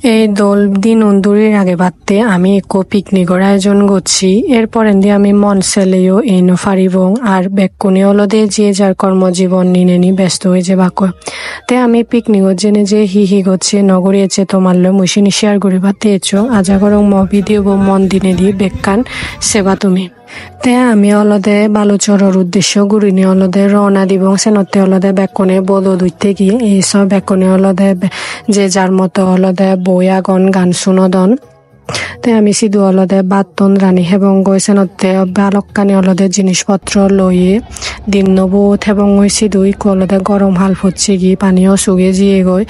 এই দোল দিন উন্দুরির আগে বাদতে আমি একো পিকনিকর আয়োজন করছি। এরপর আমি মন সেলেও এনো ফারিব আর বেকুনি অলদে যে যার কর্মজীবন নিনেনি ব্যস্ত হয়ে যে বাক তে আমি পিকনিকত জেনে যে হি করছে নগরিয়েছে তোমার লো মুসিনি শেয়ার করি বাতে এছো আজা করং ম ভিডিও মন দিনে দি বেকান সেবা তুমি তে আমি অলদে বালুচরর উদ্দেশ্য গুরিনি অলদে রওনা দিব সেনতে অলদে বেকনে বদ দুইতে গিয়ে এইসব বেকনে অলদে যে যার মতো অলদে বইয়াগন গান শুনদন তে আমি সিধু অলদে বাতন রানী হেবং গই সেনতে বালকানি অলদে জিনিসপত্র লইয়ে দিন নবুত হেবং গই সিধু ইকু অলদে গরম হাল ফুটছে গি পানিও সুগে জিয়ে গই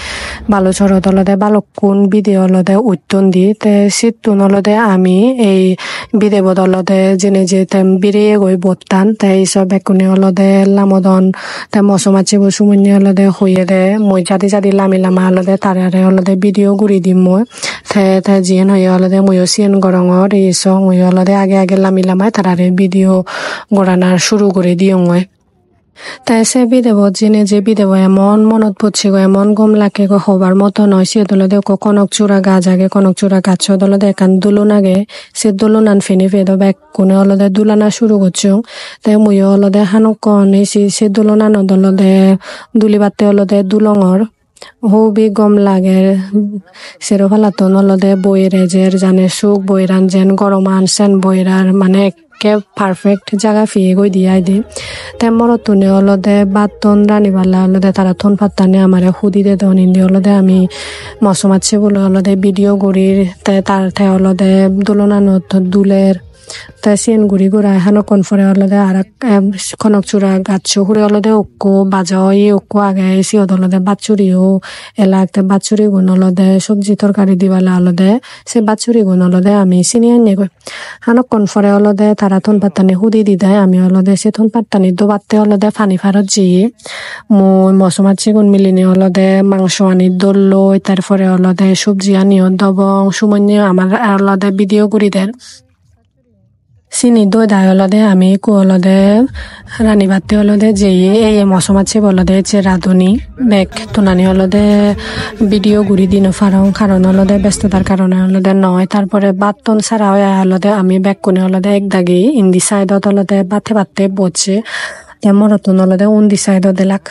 বালুচরত অলদে বালকুন বিদে অলদে উত্তন দি তে সিতুন অলদে আমি এই বিদেবত অলদে জেনে যে তেম বিরিয়ে গই বত্তান তে এইসব বেকুনি অলদে লামদন তে মশমাছি বসুমনি অলদে হইয়ে দে মই জাদি লামি লামা অলদে তারে অলদে ভিডিও গুড়ি দিম মই তে জিয়েন হয়ে অলদে ময়ো সিয়েন গরঙর এইসব মই অলদে আগে লামি লামায় তারারে ভিডিও গড়ানার শুরু করে দিও মই তাই সে বিদেব জেনে যে বিদেব এমন মনত পড়ছে গো এমন গম লাগে গো হবার মতো নয় সে দলদে কনক চূড়া গাছ আগে কনক চূড়া গাছ দলদে একান দুলুন আগে সে দুলুনান ফেনি ফেদ ব্যাগ কোনে অলদে দুলানা শুরু করছো তাই ময়ো অলদে হানক কনে সে দুলনান দলদে দুলিবাতে অলদে দুলঙর হবি গম লাগে সেরো ফালাতন অলদে বইরে যে জানে সুখ বইরান যেন গরম আনছেন বইরার মানে কে পারফেক্ট জায়গা ফিয়ে গই দিয়াই দি তে মরতুনে অলদে বাতন রানিবালা অলদে তারা থন পাত্তানে আমারে হুদি দে দন ইন্দি অলদে আমি মশমাচ্ছে বলে অলদে ভিডিও গড়ির তে তার ঠে অলদে দোলনানত দুলের তাই সিয়েন গুড়ি গুড়াই হানো কনফরে অলদে আর খনক চূড়া গাছ হুড়ে অলদে ওকো বাজাই ওকো আগে সিয়ত অলদে বাচ্চুরিও এলাকতে বাচ্চুরি গুণ অলদে সবজি তরকারি দিবালা অলদে সে বাচ্চুরি গুণ অলদে আমি চিনি আনি গই হানো কনফরে অলদে তারা থন পাত্তানি হুদি দি দেয় আমি অলদে সে থন পাত্তানি দোবাতে অলদে ফানি ফারত জি মই মশমাছি গুণ মিলিনি অলদে মাংস আনি দলই তারপরে অলদে সবজি আনিও দবং সুমন্য আমার অলদে ভিডিও করি দেন চিনি দই দায় অলদে আমি কু অলদে রানী বাতি অলদে যেয়ে এই মশমাছি অলদে যে রাধুনি বেগ তুনানি অলদে ভিডিও ঘুরি দিন ফারং কারণ অলদে ব্যস্ততার কারণে অলদে নয় তারপরে বাতন ছাড়া হয় অলদে আমি বেগ কোনে অলদে এক দাগি ইন্দি সাইডত অলদে বাতে বসছে মরতুন অলদে উন্দি সাইড দেলাক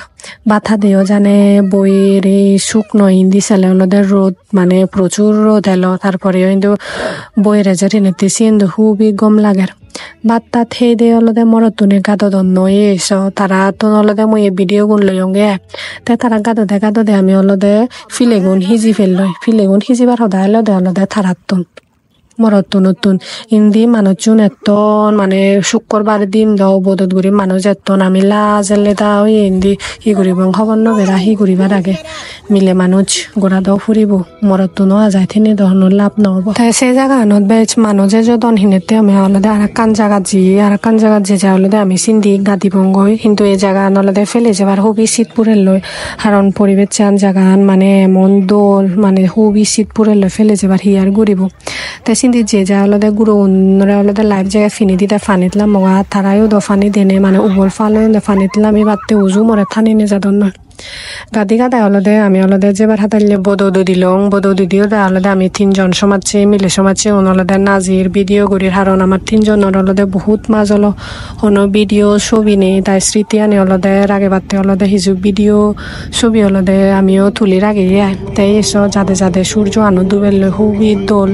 বাথা দিও জানে বইয়ের শুকনো ইন্দি সালে অলদে রোদ মানে প্রচুর রোদ এলো তারপরে কিন্তু বইয়ের যে রেনেতে সিন্দু খুবই গম লাগের বাত্তা থে দে অলদে মরতুনে গাদো দন্ন এসো তারা তো অলদে মই ভিডিও গুণ লইঙ্গে তে তারা গাদো দে আমি অলদে ফিলেগুন হিজি ফেললই ফিলেগুন হিজিবার সদায় অলদে থারাতুন মরতুন ইন্দি মানুষজন এতন মানে শুক্রবার দিন দাও বদত গুড়ি মানুষ এতন আমি লাজেলে দাও ইন্দি হি করিব খবর নবেরা হি করিবার আগে মিলে মানুষ গোড়া দাও ফুরিব মরতুনও আজাই থিনি দহন লাভ নহব তাই সেই জায়গা আনত বেচ মানুষে যদন হিনেতে আমি অলদে আর কান জায়গাত যে যা অলদে আমি চিন্দি গাদি বঙ্গই কিন্তু এই জায়গা অলদে ফেলে যাবার খুবই শীতপুরের লই কারণ পরিবেশ চান জায়গা মানে এমন দোল মানে খুবই শীতপুরের লই ফেলে যাবার হিয়ার ঘুরিব তাই চিন্তি যে যা অলদে গুঁড়ো অন্যরা অলদে লাইভ জায়গায় ফিনি দিতে ফানি দিলাম মগা তারাইও ফানি দেনে মানে উবল ফালো ফানি দিলাম আমি বাদতে উজু মরে থানি নে যাদন নয় গাদি গাদায় অলদে আমি অলদে যেবার হাতাইলে বদৌদু দিও দে অলদে আমি 3 জন সমাজছে মিলে সমাজছে অলদে নাজির ভিডিও গড়ির হারণ আমার 3 জনের অলদে বহুত মাছ হলো কোনো ভিডিও ছবি নেই তাই স্মৃতি আনি অলদে রাগে বাদতে অলদে হিজুক ভিডিও ছবি অলদে আমিও তুলি রাগে তাই এসো যাদে সূর্য আনো দুবেল খুবই দোল